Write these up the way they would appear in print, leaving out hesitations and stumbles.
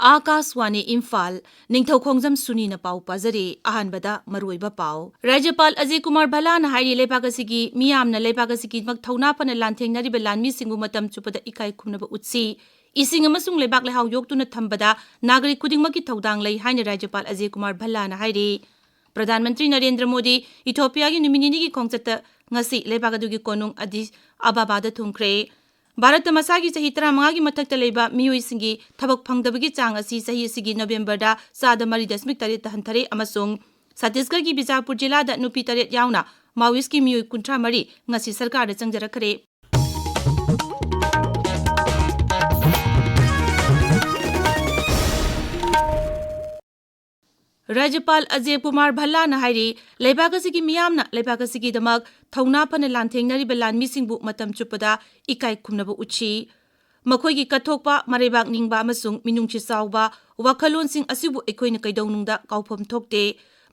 आकाशवाणी इम्फाल निंगथौखोंgjam सुनी न पाउ पाजरे अहानबदा मरुइबा पाउ राज्यपाल अजय कुमार भलान हाइरि लेबागसिगी मियामना लेबागसिगी मक्थौना फन लांथेंगनरिबा लानमी सिंगु मतम चुपदा इकाई खुमनबा उत्सी इसिंग अमसुंग लेबाक लेहाउ योक्तुना थंबदा नागरिक खुदिंगमकी थौदांग लई हाइने राज्यपाल अजय कुमार भलाना हाइरि प्रधानमंत्री नरेंद्र मोदी इथोपिया की नुमिनिनी की खोंगचत ngasi लेबागदुगी कोनुंग अदिस अबाबादा थुंख्रे भारत मसागी सही 35 की मथक लेबा मियोइसिंगी थबक फंगदबगी चांग असी सही सिगी नवेंबरदा 7.3 हंथरे अमसुंग छत्तीसगढ़ की बिजापुर जिला दा नुपी 3 यावना माओइस्ट की मियोइ 53 ngasi सरकार दा चंगजरखरे राज्यपाल अजय कुमार भल्ला नाहाइरि लेबागसिगी मियामना लेबागसिगी दमक थौना फन लांथेंगनरिबा लानमीसिंगबु मतम चुपदा इकाई खुमनबा उछि मखोइगी कथोकपा मरेबाक निंगबा अमसुंग मिनुंगछि सावबा वाखलोनसिंग असिबु एखोइना कैदौनुंगदा काउफम थोकते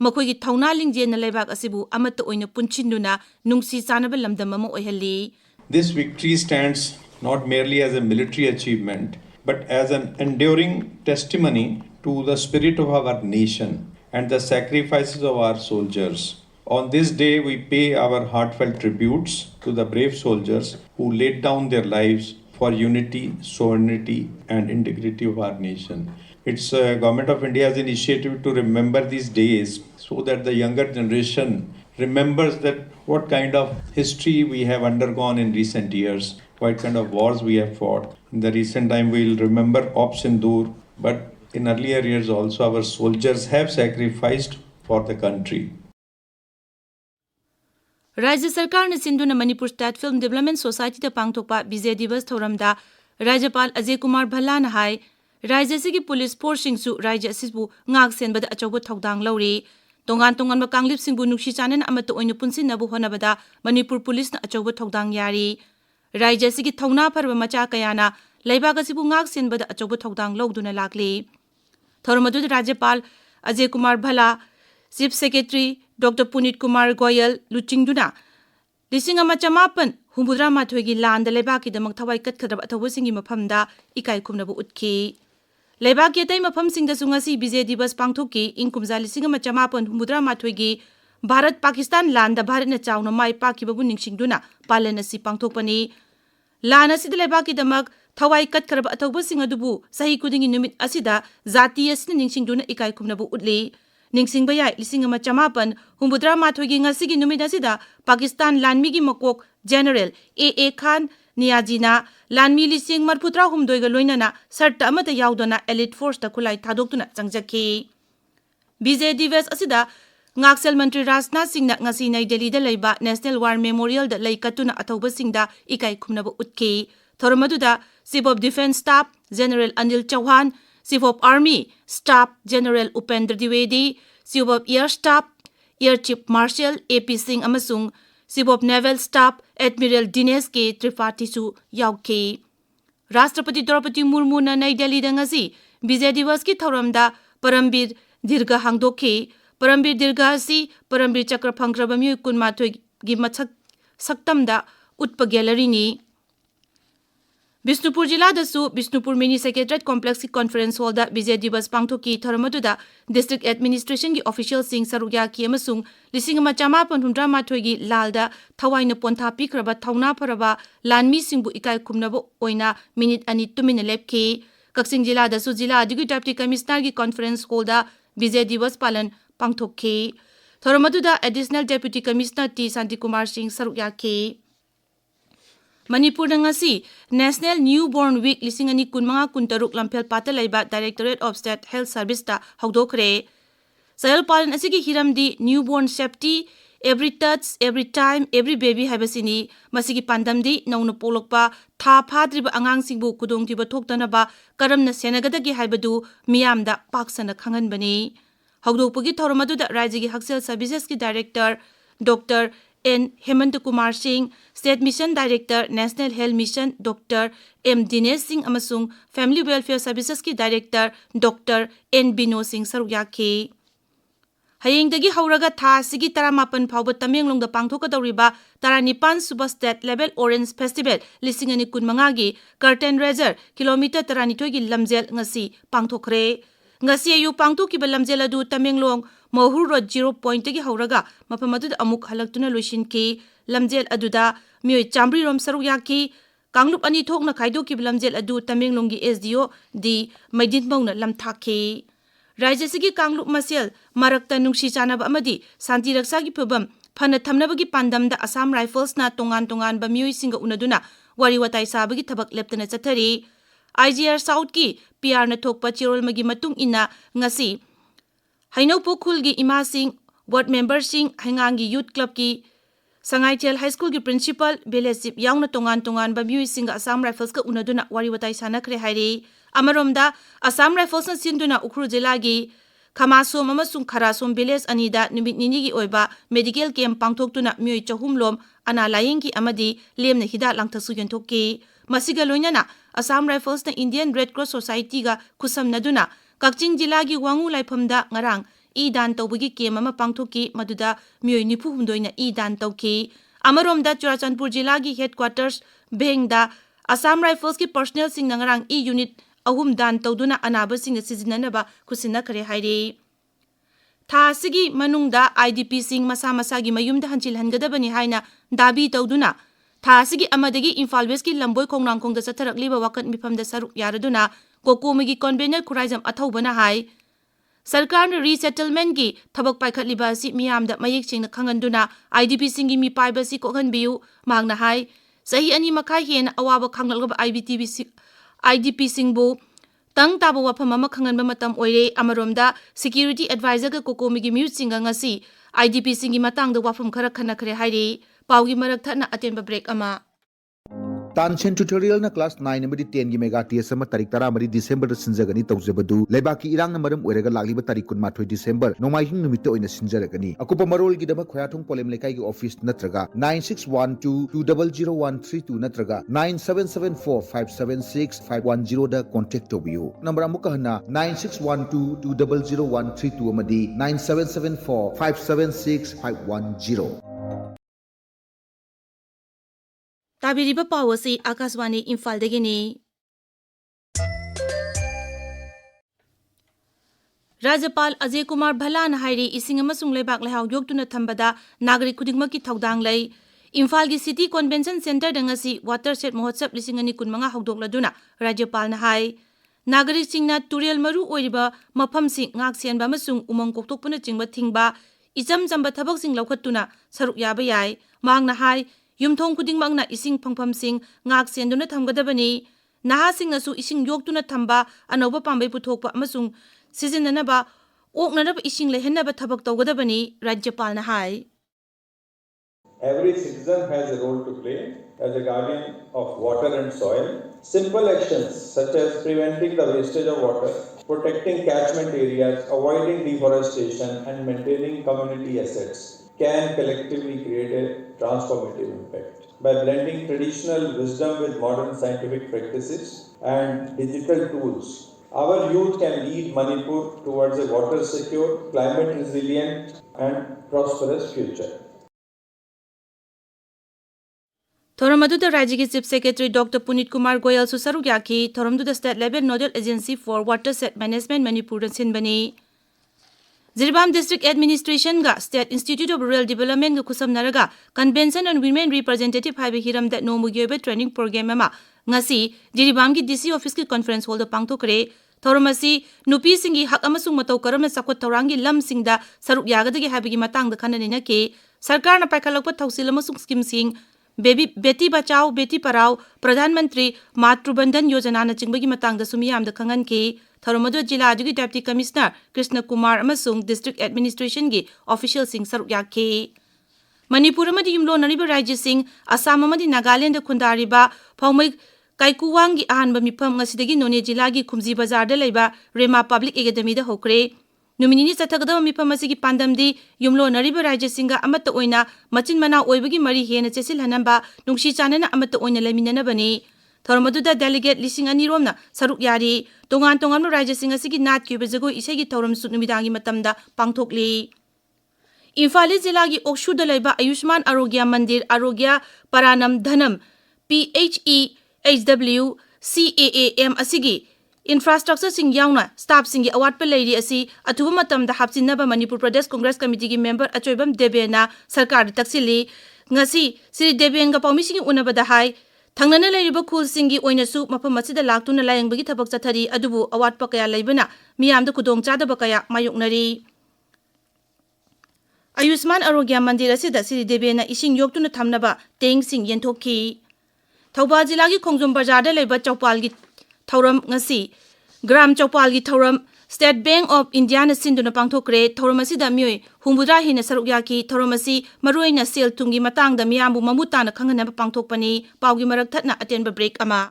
मखोइगी थौना लिंगजेन लेबाक असिबु अमत ओइना पुंछिनुना नुंगसी चानबा लमदम अमा ओइहल्ली. This victory stands not merely as a military achievement but as an enduring testimony to the spirit of our nation and the sacrifices of our soldiers. On this day, we pay our heartfelt tributes to the brave soldiers who laid down their lives for unity, sovereignty, and integrity of our nation. It's Government of India's initiative to remember these days so that the younger generation remembers that what kind of history we have undergone in recent years, what kind of wars we have fought. In the recent time, we'll remember Op Sindoor, but in earlier years also our soldiers have sacrificed for the country. राज्य सरकार ने सिंधुना Manipur state film development society दा पांगथोकपा विजय दिवस थौरमदा राज्यपाल अजय कुमार भल्लाना हाय राज्य से पुलिस फोर्स सिंगसु राज्य असिबु ngak senbada achauba thaudang lauri tongan tongan kanglip singbu nukshi chanan amato oinu punsin nabu honabada manipur police na achauba thaudang yari राज्य से थौना फरबा मचा कयाना leibaga asibu ngak senbada achauba thaudang lawduna lakli थौरमदु राज्यपाल Ajay Kumar Bhalla chief secretary doctor Punit Kumar Goyal लुचिंगदुना 1958 की लांद लेबाकीदमक थवाई कटखदब अथौबसिंगी मफमदा इकाई खुमनबु उतखी लेबाकी अतै मफमसिंगदसु ngasi विजय दिवस पांगथोकी इंकुमजा 1958 की भारत पाकिस्तान लांद भारतना चावना माई पाकिबबु निंगसिंगदुना पालन असि पांगथोकपनी लान असिद लेबाकीदमक थवाई कटखरब अथौबसिंग अदुबु सही कुदिंगी नुमित असिदा जाति असिन निंगसिंगदुना इकाई खुमनबु उतली निंगसिंगबा याय 1958 की ngasi नुमित असिदा पाकिस्तान लानमी की मकोक जनरल ए खान नियाजीना लानमी 1943 गा लोइनाना सर्ट अमत याउदना एलिट फोर्स ता खुलाई थादोक्तुना चंगजखी विजय दिवस असिदा ngakсel मंत्री राजनाथ सिंह ना ngasi नई दिल्ली दा लेबा नेशनल वार मेमोरियल दा लेकतुना अथौबसिंगदा इकाई खुमनबा उतखी थोरमदुदा chief of defence staff general Anil Chauhan chief of army staff general Upendra Dwivedi chief of air staff air chief marshal A P Singh अमसुंग chief of naval staff admiral Dinesh K Tripathi सु याउखे राष्ट्रपति द्रौपदी मुर्मू ना नई दिल्ली दा ngasi विजय दिवस की थौरमदा परमवीर दीर्घ हांगदोखे परमवीर दीर्घ असि परमवीर चक्र फंग्रबा मियोइ 12 की मछक सक्तमदा उत्प गैलरीनी बिष्णुपुर जिला दसु बिष्णुपुर मिनी सेक्रेटरीट कॉम्प्लेक्स की कॉन्फ्रेंस हॉल दा विजय दिवस पांगथोकी थौरमदुदा डिस्ट्रिक्ट एडमिनिस्ट्रेशन की ऑफिशियल सिंह सरुया की अमसुंग 1958 की लालदा थवाइना पोंथा पिखरबा थौना फरबा लानमी सिंगबु इकाई खुमनबो ओइना मिनिट अनि तुमिन लेपखी कक्सिंग जिला दसु जिला अधिकारी डिप्टी कमिश्नर की कॉन्फ्रेंस हॉल दा विजय दिवस पालन पांगथोकी थौरमदुदा additional deputy commissioner T Shanti Kumar Singh सरुया की Manipur ngasi national new born week 2015 लम्फेल पाता लेबा directorate of state health service ता हौदोखरे सयल पालन असिगी हिरमदी new born safety every touch every time every baby हाइबसिनी मसिगी पांदमदी नौना पोलकपा था फाद्रिबा अंगांगसिंगबु कुदोंतिबा थोक्तनबा करमना सेनगदगी हाइबदु मियामदा पाक्सना खंगनबनी हौदोकपगी थौरमदुदा राज्यगी हक्सेल सर्विसेस की director doctor N Hemant Kumar Singh state mission director national health mission doctor M Dinesh Singh अमसुंग फैमिली वेलफेयर सर्विसेस की director doctor N Bino Singh सरुयाखी Hayengdagi hauraga tha asigi 18 phauba Tamenglongda pangthokadawriba 19 Super State Level Orange Festival 2015 gi curtain raiser kilometer 12 gi lamjel ngasi pangthokre. Ngasi ayu pangthokiba lamjel adu Tamenglong Mohur Road 0 point gi hauraga mafam adu amuk halaktuna loishinki. Lamjel aduda mioi chambri rom saruk yaki Kanglup ani thokna khaidokiba lamjel adu Tamenglonggi SDO di Maidinbongna lamthaki. Rajasigi Kanglup Masel, Marakta Nungshi Chanaba Amadi, Santi Raksagi Pubam, Pana Tamnabagi Pandam da Assam Rifles na Tongan Bamui Singa Unaduna, Wariwatai Sabagi Tabak Leptana Satari, IGR South ki, PR na Tokpa Chirol Magi Matung Ina, Ngasi, Hainopo Kulgi Ima Sing, Ward Member Sing, Hangangi Youth Club ki, Sangaitel High School ki Principal, Belesip Yang na Tongan Bamui Singa Assam Rifles ka Unaduna, Wariwatai Sanakre Hari, Amaromda, Assam Rifles na Sinduna Ukru Jilagi, Kamasom amasung Karasom Village anida numit ninigi oiba medical camp pangthoktuna mioi chahumlom ana layengki amadi lemna hida langthasu yentokki. Masiga loinana Assam Rifles na Indian Red Cross Society ga kusamnaduna Kakching Jilagi Wangu Laiphamda ngarang idan tawbagi camp ama pangthokki maduda mioi nipu humdoina idan tawki. Amaromda Churachandpur Jilagi headquarters Bengda Assam Rifles ki personnel sing ngarang unit ahum dan tawduna anaba sing sizinanaba kusina kare hairi. Tha sigi manungda IDP sing masa gi mayumda hanchil hangadabani haina dabi tawduna. Tha sigi amadagi Imphal West ki lamboi khongnangkhongda satharakliba wakat mifamda saruk yaraduna kokomigi convener khuraijam athawbana hai. Sarkarna resettlement gi thabak paikhatliba si miyamda mayek chingna khanganduna IDP singi mi paiba si kokhanbiu magna hai. Sahi ani makai hen awaba khanglagaba IDP singbu tang taba wafam ama khanganba matam oire amaromda security advisor ga kokomigi mute singa ngasi IDP singi matangda wafam khara khana khare hairi paugi marak thana atenba break ama Tanchen tutorial na class 9 amadi 10 gi mega TS ama tarik 10 amadi December da sinjagani tawjabadu leibaki irang na maram oirega lagliba tarik 12 December nomaihing numit oina sinjaragani akupa marol gi dama khoyathong polem lekai gi office natraga 9612200132 natraga 9774576510 da contact tobiu number amuka hana 9612200132 amadi 9774576510 Tabiriba pawasi Akaswani Imphal dagini. Rajapal Ajay Kumar Bhalan hairi ising amasung lebak lehaw yoktuna thambada nagrik khudingmaki thaudang lei. Imphal gi City Convention Center dangasi watershed mohotsap 2015 hawdokladuna Rajapal na hai. Nagrik singna Turial maru oiriba mafam sing ngak sianba amasung umang koktokpuna chingba thingba icham chamba thabak sing laukhatuna saruk yaba yai mang na hai. Yumthong kudingmangna ising phangpham sing ngak senduna thamgadabani naha singnasu ising yoktuna thamba anoba pambai puthokpa amasung sizinanaba oknanaba ising lehenaba thabak tawgadabani Rajyapal na hai. Every citizen has a role to play as a guardian of water and soil. Simple actions such as preventing the wastage of water, protecting catchment areas, avoiding deforestation and maintaining community assets can collectively create a transformative impact. By blending traditional wisdom with modern scientific practices and digital tools, our youth can lead Manipur towards a water secure, climate resilient and prosperous future. Thoramadu Raji ki Chief Secretary Dr. Punit Kumar Goyal Susaruk Yaki, Thoramdu the State Level Nodal Agency for Watershed Management Manipur Sinbani. Zirbam District Administration ga State Institute of Rural Development ga kusam naraga Convention on Women Representative Haibe Hiram that no Mugyobe Training Program ama ngasi Zirbam ki DC Office ki Conference Hall da pangthokre Thoramasi nupi singi hak amasung mataw karam sakot tawrangi lam singda saruk yagadagi habigi matang da kananina ke sarkar na paikalakpa thausil amasung scheme sing Beti Bachao Beti Parao Pradhan Mantri Matru Bandhan Yojana na chingbagi matang da sumiyam da kangan ke Thoramadu Jila Adugi Deputy Commissioner Krishna Kumar amasung District Administration gi official sing saruk yake Manipur amadi yumlo nariba Rajya sing Assam amadi Nagaland da khundariba Paumai Kaikuwang gi ahanba mifam ngasidagi None Jila gi Khumji Bazar da leiba Rema Public Academy da hokre Numinini Satagada mifam asigi pandamdi yumlo nariba Rajya singa amata oina machin mana oibagi mari hena chesil hanamba nungshi chanana amata oina laminana bani Thoramadu delegate lising aniromna saruk yari tongan Rajya singa sigi nat kyuba jago isegi thoram sut numidangi matamda pangthokli Imphal जिला की ओक्सुदा लेबा आयुष्मान आरोग्य मंदिर आरोग्य परानम धनम PHEHW CAAM असिगी infrastructure सिंग यावना staff सिंग अवाटप लेरी असि अथुब मतमदा हापचिनबा मणिपुर प्रदेश Congress committee की member अचोइबम देबेना सरकार तक्सिली ngasi Shri देबेन गा पाउमी सिंग उनबदा हाय थंगनना लेरिबा खुल सिंगी ओइनसु मफम मसिदा लाक्तुना लायंगबगी थबक चथरी अदुबु अवाटप कया लेबना मियामदा खुदोंग चादबा कया मायोकनरी आयुष्मान आरोग्य मंदिर असिदा श्री देबेना इसिंग योक्तुना थमनबा टेंग सिंग यंथोखी थौबाल जिला की खोंगजुम बाजार लेबा चौपाल की थौरम ngasi ग्राम चौपाल की थौरम स्टेट बैंक ऑफ इंडिया न सिंधुना पांगथोक्रे थौरम असिदा मियोय हुंबुद्रा हिना सरुक याकी थौरम असि मरुइना सेल तुंगी मतांगदा मियामबु ममुताना खंगनबा पांगथोकपनी पावगी मरक थतना अटेंबा ब्रेक अमा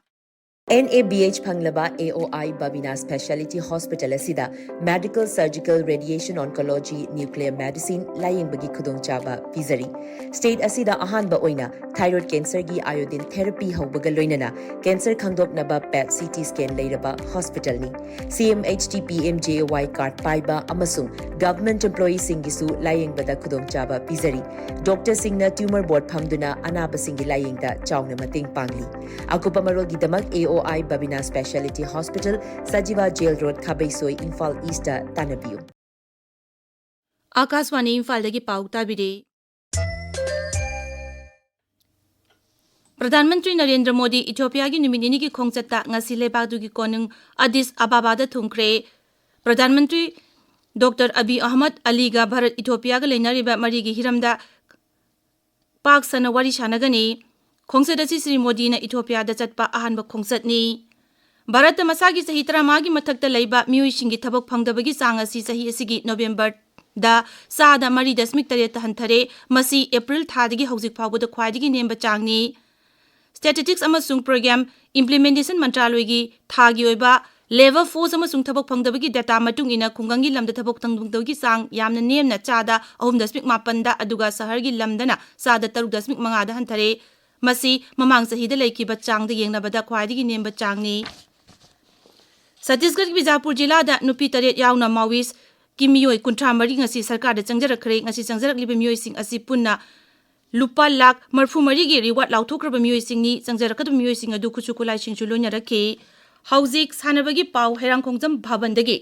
NABH Phanglaba AOI Babina Specialty Hospital Asida Medical Surgical Radiation Oncology Nuclear Medicine Lying Bagi Khudong Chaba Pizari State Asida Ahanba Oina Thyroid Cancer Gi Iodine Therapy Haubaga Loinana Cancer Khangdop Naba PET CT Scan Leiraba Hospital Ni CMHT PMJY Card Paiba Amasung Government Employee Singisu Lying Bada Khudong Chaba Pizari Dr. Singna Tumor Board Phamduna Anaba Singi Lying Da Chawna Mating Pangli Akupa Marol Gidamak AOI Babina Specialty Hospital, Sajiva Jail Road, Khabaisoi, Imphal East, Tanabiu. Akashvani Imphal दगी पाउता बिरे प्रधानमंत्री Narendra Modi Ethiopia की नुमिनिनी की खोंगचत्ता ngasi लेबादु की कोनुंग Addis अबाबादा थुंख्रे प्रधानमंत्री doctor अबी अहमद अली गा Bharat Ethiopia गा लेनारिबा मरी की हिरमदा पाक सन वारी शानगनी खोंगसद असी श्री मोदी ने इथियोपिया दा चटपा अहानबा खोंगसदनी भारत मसागी सही तरामागी मथक्ता लैबा मियोइसिंगी थबक फंगदबगी चांग असी सही असिगी नवेंबर दा सादा मरी दशमिक तरेत हंथरे मसी एप्रिल थादगी हौजिक फावबदा ख्वाइदगी नेमबा चांगनी स्टैटिस्टिक्स अमसुंग प्रोग्राम इंप्लीमेंटेशन मंत्रालयगी थागी ओइबा लेवल 4 अमसुंग थबक फंगदबगी डाटा मतुंग इना खुंगंगी लमदा थबक तंगदबगी चांग यामना नेमना चादा 9.5 दा अदुगा शहरगी लमदना सादा 3.5 दा हंथरे मसी ममांग सहीदा लेकिबा चांगदा येंगनाबदा ख्वाइदगी नेमबा चांगनी छत्तीसगढ़ की बीजापुर जिला दा नुपी तरेत यावना माविस की मियोय कुंठा मरी ngasi सरकार दा चंगजरखरे ngasi चंगजरकलिबा मियोय सिंग असि पुन्ना लुपा लाख मरफु मरी गी रिवार्ड लाउथोक्रबा मियोय सिंगनी चंगजरकदु मियोय सिंग अदु खुचु कुलाइ सिंगचु लोइना रखे हौजिक सानबगी पाव हैरांखोंगजम भावनदगी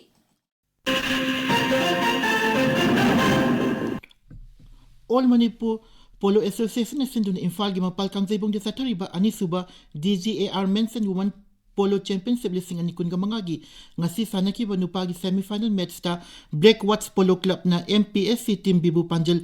All Manipur Polo Association Sindun Imphal gi mapal kangjebong de sathariba anisuba DGAR Men's and Women Polo Championship lising ani kunga mangagi ngasi sanaki ba nupagi semi final match ta Blackwatch Polo Club na MPSC team Bibu Panjal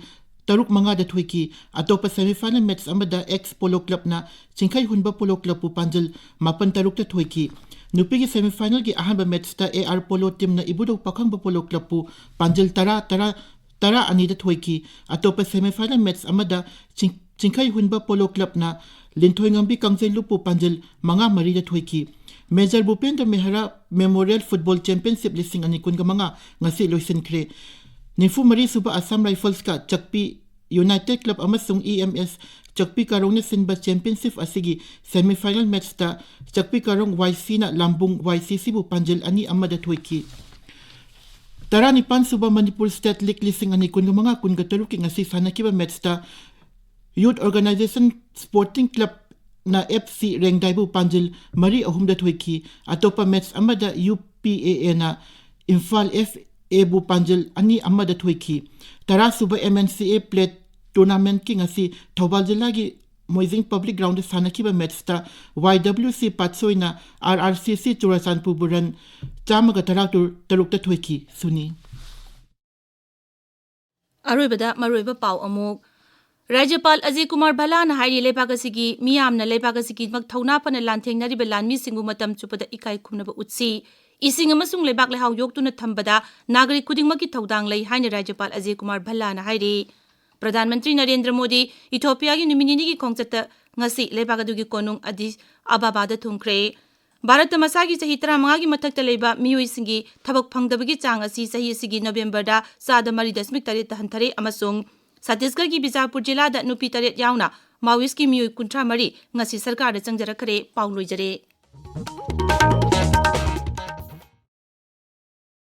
taruk manga da thuiki atopa semi final match amada ex Polo Club na Chingkai Hunba Polo Club pu Panjal mapan taruk ta thuiki nupigi semi final gi ahanba match ta AR Polo team na Ibudok Pakhangba Polo Club pu Panjal tara ani da thuiki atopa semi final match amada Chingkai Hunba Polo Club na Linthoingambi Kangzelu pu Panjal manga mari da thuiki Major Bhupendra Mehra Memorial Football Championship lising ani kunga manga ngasi loisin kre Nifu Mari Suba Assam Rifles ka Chakpi United Club amasung EMS Chakpi Karong na Sinba Championship asigi semi-final match ta Chakpi Karong YC na Lambung YCC bu Panjal ani amada thuiki Tara ni pan Suba Manipur State League lising ani kunga manga kunga taruki ngasi sanakiba match ta Youth Organization Sporting Club na FC Rengdaibu Panjal Mari ahum da thuiki atopa match amada UPAA na Imphal FA bu Panjal ani amada thuiki tara suba MNCA plate tournament ki ngasi Thobal jila gi Moizing Public Ground sanakiba match ta YWC Patsoi na RRCC Churasanpur buran chamaga taraktur tarukta thuiki suni अरोइबदा मरोइबा पाव अमुक राज्यपाल अजय कुमार भलान हाइरी लेबागसिगी मियामना लेबागसिगी मक थौना पन लांथेंगनारिबा लानमी सिंगु मतम चुपदा इकाई खुमनबा उत्सी इसिंग अमसुंग लेबाक लेहाव योक्तुना थंबदा नागरिक खुदिंगमकी थौदांग लै हाइना राज्यपाल अजय कुमार भलान हाइरी प्रधानमंत्री नरेंद्र मोदी इथियोपिया की नुमिनिनी की खोंगचत ngasi लेबागदुगी कोनुंग अदिस अबाबादा थुंख्रे भारत मसागी सही 35 की मथक्ता लेबा मियोइसिंगी थबक फंगदबगी चांग असि सही सिगी नवेंबर दा सादा मरी दशमिक तरेत हंथरे अमसुंग छत्तीसगढ़ की बीजापुर जिला दा नुपी तरेत यावना माओइस्ट की मियोइ 53 ngasi सरकार दा चंगजरखरे पाउ लोइजरे